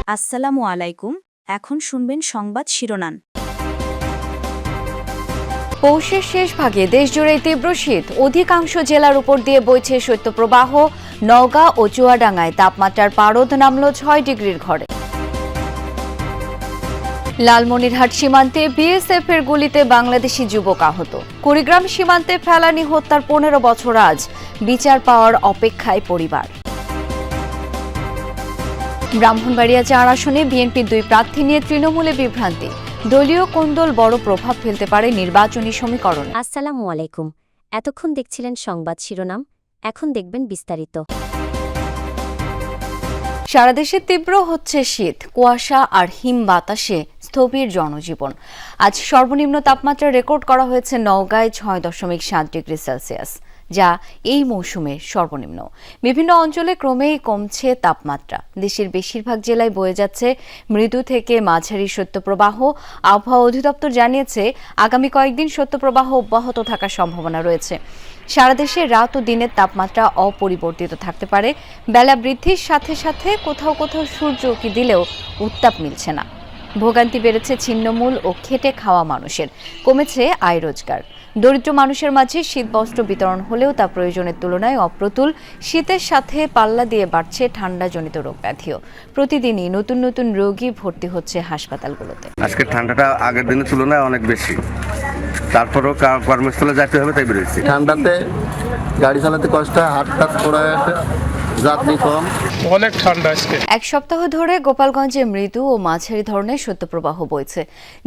আসসালামু আলাইকুম। এখন শুনবেন সংবাদ শিরোনাম। পৌষের শেষ ভাগে দেশজুড়ে তীব্র শীত, অধিকাংশ জেলার উপর দিয়ে বইছে শৈত্যপ্রবাহ। নওগাঁ ও চুয়াডাঙ্গায় তাপমাত্রার পারদ নামল 6 ডিগ্রির ঘরে। লালমনিরহাট সীমান্তে বিএসএফ এর গুলিতে বাংলাদেশি যুবক আহত। কুড়িগ্রাম সীমান্তে ফেলানি হত্যার 15 বছর আজ, বিচার পাওয়ার অপেক্ষায় পরিবার। ব্রাহ্মণবাড়িয়া 4 আসনে বিএনপির 2 প্রার্থী নিয়ে তৃণমূলে বিভ্রান্তি। দলীয় কোন্দল বড় প্রভাব ফেলতে পারে নির্বাচনী সমীকরণে। আসসালামু আলাইকুম। এতক্ষণ দেখছিলেন সংবাদ শিরোনাম, এখন দেখবেন বিস্তারিত। সারা দেশে তীব্র হচ্ছে শীত, কুয়াশা আর হিম বাতাসে স্থবির জনজীবন। আজ সর্বনিম্ন তাপমাত্রা রেকর্ড করা হয়েছে নওগাঁয় 6.7 ডিগ্রি সেলসিয়াস, যা এই মৌসুমে সর্বনিম্ন। বিভিন্ন অঞ্চলে ক্রমেই কমছে তাপমাত্রা। দেশের বেশিরভাগ জেলায় বয়ে যাচ্ছে মৃদু থেকে মাঝারি শৈত্যপ্রবাহ। আবহাওয়া অধিদপ্তর জানিয়েছে, আগামী কয়েকদিন শৈত্যপ্রবাহ অব্যাহত থাকার সম্ভাবনা রয়েছে। সারা দেশে রাত ও দিনের তাপমাত্রা অপরিবর্তিত থাকতে পারে। বেলা বৃদ্ধির সাথে সাথে কোথাও কোথাও সূর্য উঁকি দিলেও উত্তাপ মিলছে না। ভোগান্তি বেড়েছে ছিন্নমূল ও খেটে খাওয়া মানুষের, কমেছে আয় রোজগার। দরিদ্র মানুষের মাঝে শীতবস্ত্র বিতরণ হলেও তা প্রয়োজনের তুলনায় অপ্রতুল। শীতের সাথে পাল্লা দিয়ে বাড়ছে ঠান্ডাজনিত রোগ ব্যাধিও। প্রতিদিনই নতুন নতুন রোগী ভর্তি হচ্ছে হাসপাতালগুলোতে। আজকে ঠান্ডাটা আগের দিনের তুলনায় অনেক বেশি, তারপরেও কর্মস্থলে যেতে হবে তাই বেরোচ্ছি। ঠান্ডাতে গাড়ি চালাতে কষ্ট, হাত টাত পড়ে আছে, যাত্রী কম, অনেক ঠান্ডা আজকে। এক সপ্তাহ ধরে গোপালগঞ্জে মৃদু ও মাঝারি ধরনের শৈত্যপ্রবাহ বইছে।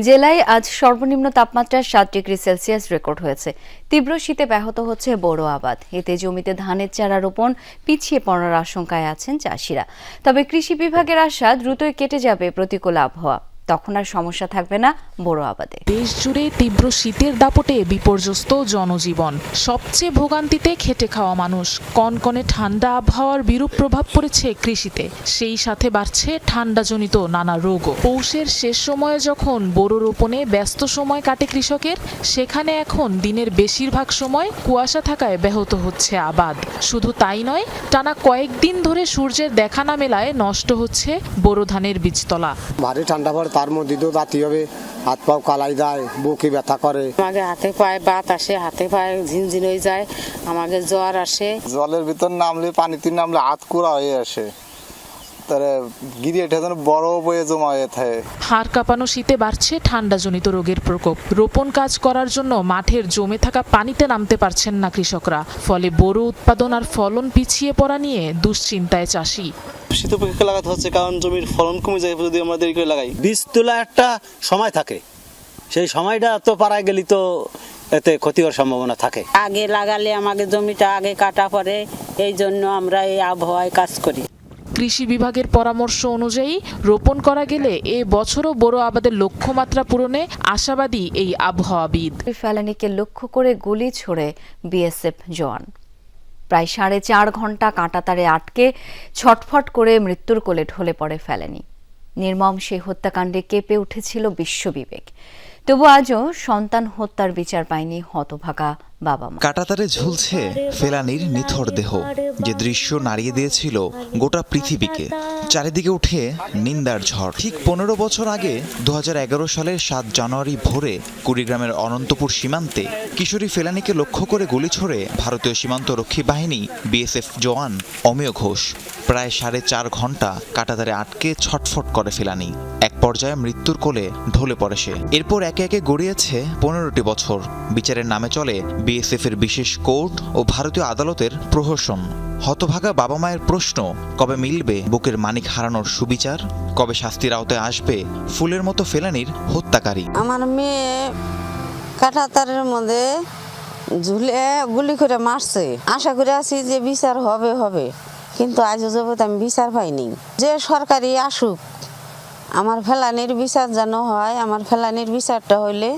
জেলায় আজ সর্বনিম্ন তাপমাত্রা 7 ডিগ্রি সেলসিয়াস রেকর্ড হয়েছে। তীব্র শীতে ব্যাহত হচ্ছে বোরো আবাদ। এতে জমিতে ধানের চারা রোপণ পিছিয়ে পড়ার আশঙ্কায় আছেন চাষিরা। তবে কৃষি বিভাগের আশা, দ্রুতই কেটে যাবে প্রতিকূল আবহাওয়া, তখন আর সমস্যা থাকবে না বোরো আবাদে। দেশ জুড়ে তীব্র শীতের দাপটে বিপর্যস্ত জনজীবন, সবচেয়ে ভোগান্তিতে খেটে খাওয়া মানুষ। কনকনে ঠান্ডা আবহাওয়ার বিরূপ প্রভাব পড়েছে কৃষিতে, সেই সাথে বাড়ছে ঠান্ডাজনিত নানা রোগও। পৌষের শেষ সময়ে যখন বোরো রোপণে ব্যস্ত সময় কাটে কৃষকের, সেখানে এখন দিনের বেশিরভাগ সময় কুয়াশা থাকায় ব্যাহত হচ্ছে আবাদ। শুধু তাই নয়, টানা কয়েকদিন ধরে সূর্যের দেখা না মেলায় নষ্ট হচ্ছে বোরো ধানের বীজতলা। ভারী ঠান্ডা পড়ে, তার মধ্যে তো রাতি হবে, হাত পাও কালাই যায়, বুকে ব্যথা করে। আমাকে হাতে পায়ে বাত আসে, হাতে পায়ে ঝিনঝিন হয়ে যায়, আমাকে জ্বর আসে। জলের ভিতর নামলে, পানিতে নামলে হাত কুড়া হয়ে আসে, তারে গিরি এটা যেন বড় বয়ে জমা হয়ে থাকে। হাড় কাঁপানো শীতে বাড়ছে ঠান্ডাজনিত রোগের প্রকোপ। রোপণ কাজ করার জন্য মাঠের জমে থাকা পানিতে নামতে পারছেন না কৃষকরা। ফলে বোরো উৎপাদন আর ফলন পিছিয়ে পড়া নিয়ে দুশ্চিন্তায় চাষি। শীত উপেক্ষা লাগাতে হচ্ছে, কারণ জমির ফলন কমে যায় যদি আমরা দেরি করে লাগাই। বীজ তোলা একটা সময় থাকে, সেই সময়টা তো পাড়ায় গেলে তো এতে ক্ষতি হওয়ার সম্ভাবনা থাকে। আগে লাগালে আমাদের জমিটা আগে কাটা পড়ে, এই জন্য আমরা এই আবহাওয়ায় কাজ করি। কৃষি বিভাগের পরামর্শ অনুযায়ী রোপণ করা গেলে এ বছরও বোরো আবাদের লক্ষ্যমাত্রা পূরণে আশাবাদী এই আবহাওয়াবিদ। ফেলানিকে লক্ষ্য করে গুলি ছোড়ে বিএসএফ জওয়ান। প্রায় 4.5 ঘন্টা কাঁটাতারে আটকে ছটফট করে মৃত্যুর কোলে ঢলে পড়ে ফেলানি। নির্মম সেই হত্যাকাণ্ডে কেঁপে উঠেছিল বিশ্ববিবেক। তবু আজও সন্তান হত্যার বিচার পায়নি হতভাগা বাবা মা। কাঁটাতারে ঝুলছে ফেলানির নিথর দেহ, যে দৃশ্য নাড়িয়ে দিয়েছিল গোটা পৃথিবীকে। চারিদিকে উঠে নিন্দার ঝড়। ঠিক 15 বছর আগে 2011 সালের 7 জানুয়ারি ভোরে কুড়িগ্রামের অনন্তপুর সীমান্তে কিশোরী ফেলানিকে লক্ষ্য করে গুলি ছোড়ে ভারতীয় সীমান্ত রক্ষী বাহিনী বিএসএফ জওয়ান অমেয় ঘোষ। প্রায় 4.5 ঘন্টা কাঁটাতারে আটকে ছটফট করে ফেলানি। এক পর্যায়ে মৃত্যুর কোলে ঢলে পড়ে সে। এরপর একে একে গড়িয়েছে 15টি বছর। বিচারের নামে চলে বিএসএফ এর বিশেষ কোর্ট ও ভারতীয় আদালতের প্রহসন। হতভাগা বাবা মায়ের প্রশ্ন, কবে মিলবে বুকের মানিক হারানোর সুবিচার? কবে শাস্তির আওতায় আসবে ফুলের মতো ফেলানির হত্যাকারী? আমার মেয়ে কাঁটাতারের মধ্যে ঝুলে গুলি করে মারছে। আশা করে আছি যে বিচার হবে, কিন্তু আজও যাবত আমি বিচার পাইনি। যে সরকারি আসুক, আমার ফেলানির বিচার যেন হয়। আমার ফেলানির বিচারটা হইলে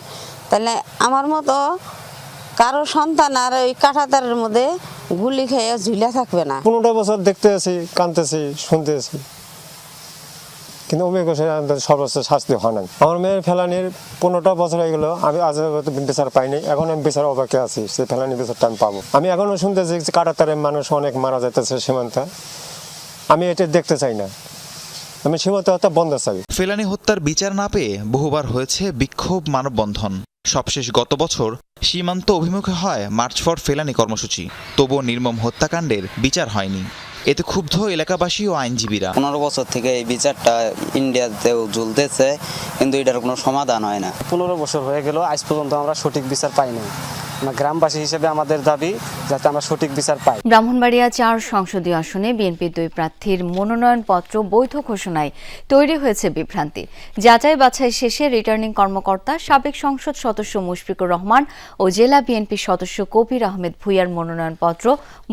তাহলে আমার মতো কারো সন্তান আর ওই কাঁটাতারের মধ্যে গুলি খেয়ে ঝুলে থাকবে না। 15 বছর দেখতে আছি, কাঁদতেছি, শুনতেছি, কিন্তু সর্বোচ্চ শাস্তি হয় না। আমার মেয়ের ফেলানির 15টা বছর হয়ে গেল, আমি আজ বিচার পাইনি। এখন আমি বিচার অবাকে আছি, সেই ফেলানির বিচারটা আমি পাবো। আমি এখনো শুনতেছি কাঁটাতারে মানুষ অনেক মারা যাইতেছে সীমান্তে। আমি এটা দেখতে চাই না। আমি সীমান্ত হত্যা বন্ধ চাই। ফেলানী হত্যার বিচার না পেয়ে বহুবার হয়েছে বিক্ষোভ, মানববন্ধন। সবশেষ গত বছর সীমান্ত অভিমুখে হয় মার্চ ফর ফেলানী কর্মসূচি। তবুও নির্মম হত্যাকাণ্ডের বিচার হয়নি। এতে ক্ষুব্ধ এলাকাবাসী ও আইনজীবীরা। 15 বছর থেকে এই বিচারটা ইন্ডিয়াতেও ঝুলতেছে, কিন্তু এটার কোনো সমাধান হয় না। 15 বছর হয়ে গেল, আজ পর্যন্ত আমরা সঠিক বিচার পাইনি। গ্রামবাসী হিসেবে আমাদের দাবি যাতে আমরা সঠিক বিচার পাই। ব্রাহ্মণবাড়িয়া 4 সংসদীয় আসনে বিএনপির 2 প্রার্থীর মনোনয়নপত্র বৈধ ঘোষণায় তৈরি হয়েছে বিভ্রান্তি। যাচাই বাছাই শেষে রিটার্নিং কর্মকর্তা সাবেক সংসদ সদস্য মুশফিকুর রহমান ও জেলা বিএনপির সদস্য কবির আহমেদ ভূঁইয়ার মনোনয়নপত্র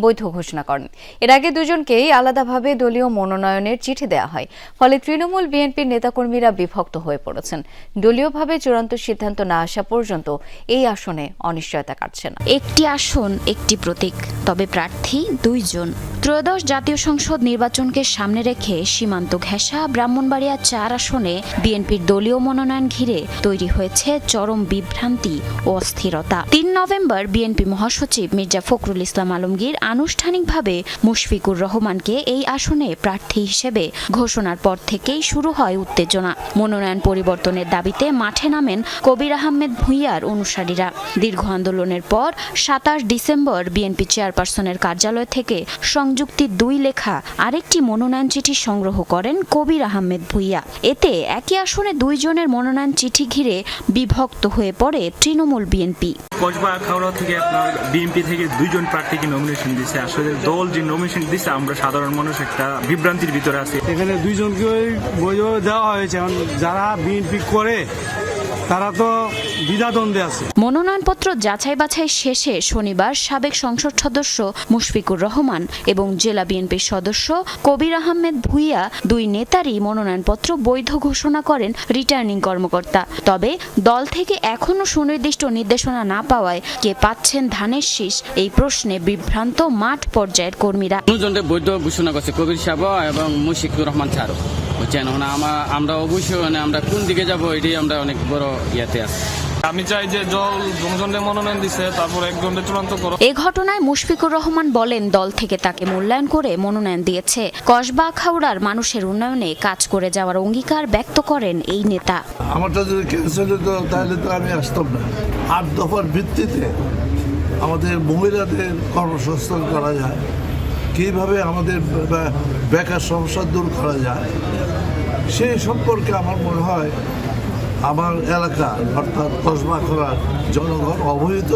বৈধ ঘোষণা করেন। এর আগে দুজনকেই আলাদাভাবে দলীয় মনোনয়নের চিঠি দেওয়া হয়। ফলে তৃণমূল বিএনপির নেতাকর্মীরা বিভক্ত হয়ে পড়েছেন। দলীয়ভাবে চূড়ান্ত সিদ্ধান্ত না আসা পর্যন্ত এই আসনে অনিশ্চয়তা কাটছে না। একটি আসন, একটি প্রতীক, তবে প্রার্থী 2 জন। ত্রয়োদশ জাতীয় সংসদ নির্বাচনকে সামনে রেখে সীমান্ত ঘেঁষা ব্রাহ্মণবাড়িয়া 4 আসনে বিএনপির দলীয় মনোনয়ন ঘিরে তৈরি হয়েছে চরম বিভ্রান্তি ও অস্থিরতা। 3 নভেম্বর বিএনপি মহাসচিব মির্জা ফখরুল ইসলাম আলমগীর আনুষ্ঠানিকভাবে মুশফিকুর রহমানকে এই আসনে প্রার্থী হিসেবে ঘোষণার পর থেকেই শুরু হয় উত্তেজনা। মনোনয়ন পরিবর্তনের দাবিতে মাঠে নামেন কবির আহমেদ ভূঁইয়ার অনুসারীরা। দীর্ঘ আন্দোলনের পর 27 ডিসেম্বর বিএনপি চেয়ারপারসনের কার্যালয় থেকে সংযুক্তি 2 লেখা আরেকটি মনোনয়ন চিঠি সংগ্রহ করেন কবির আহমেদ ভূঁইয়া। এতে একই আসনে 2 জনের মনোনয়ন চিঠি ঘিরে বিভক্ত হয়ে পড়ে তৃণমূল বিএনপি। কসবা খাওড়া থেকে আপনার বিএনপি থেকে 2 জন প্রার্থীকে নমিনেশন দিয়েছে। আসলে দল যে নমিনেশন দিচ্ছে, আমরা সাধারণ মানুষ একটা বিভ্রান্তির ভিতরে আছি। এখানে 2 জনকে বৈধভাবে দেওয়া হয়েছে। যারা বিএনপি করে তারা তো দ্বিধাদ্বন্দ্বে আছে। মনোনয়নপত্র যাচাই বাছাই শেষে শনিবার সাবেক সংসদ সদস্য মুশফিকুর রহমান এবং জেলা বিএনপির সদস্য কবির আহমেদ ভূঁইয়া 2 নেতারই মনোনয়নপত্র বৈধ ঘোষণা করেন রিটার্নিং কর্মকর্তা। তবে দল থেকে এখনও সুনির্দিষ্ট নির্দেশনা না পাওয়ায় কে পাচ্ছেন ধানের শীষ, এই প্রশ্নে বিভ্রান্ত মাঠ পর্যায়ের কর্মীরা। বৈধ ঘোষণা করছে কবির সাহেব এবং মুশফিকুর রহমান ছাড়ো, বুঝছেন? আমরা অবশ্যই আমরা কোন দিকে যাব এটাই আমরা অনেক বড় ইয়াতে আছি। আমি চাই যে জনগণের মনোনয়ন দিচ্ছে, তারপর একজনের চূড়ান্ত করো। এ ঘটনায় মুশফিকুর রহমান বলেন, দল থেকে তাকে মূল্যায়ন করে মনোনয়ন দিয়েছে। কসবা খাউড়ার মানুষের উন্নয়নে কাজ করে যাওয়ার অঙ্গীকার ব্যক্ত করেন এই নেতা। আমারটা যদি ক্যান্সেল হতো তাহলে তো আমি আসতাম না। 8 দফার ভিত্তিতে আমাদের মহিলাদের কর্মসংস্থান করা যায়, কীভাবে আমাদের বেকার সমস্যা দূর করা যায়, সেই সম্পর্কে আমার মনে হয় আমার এলাকা অর্থাৎ কসবা খাউড়ার জনগণ অবহিত।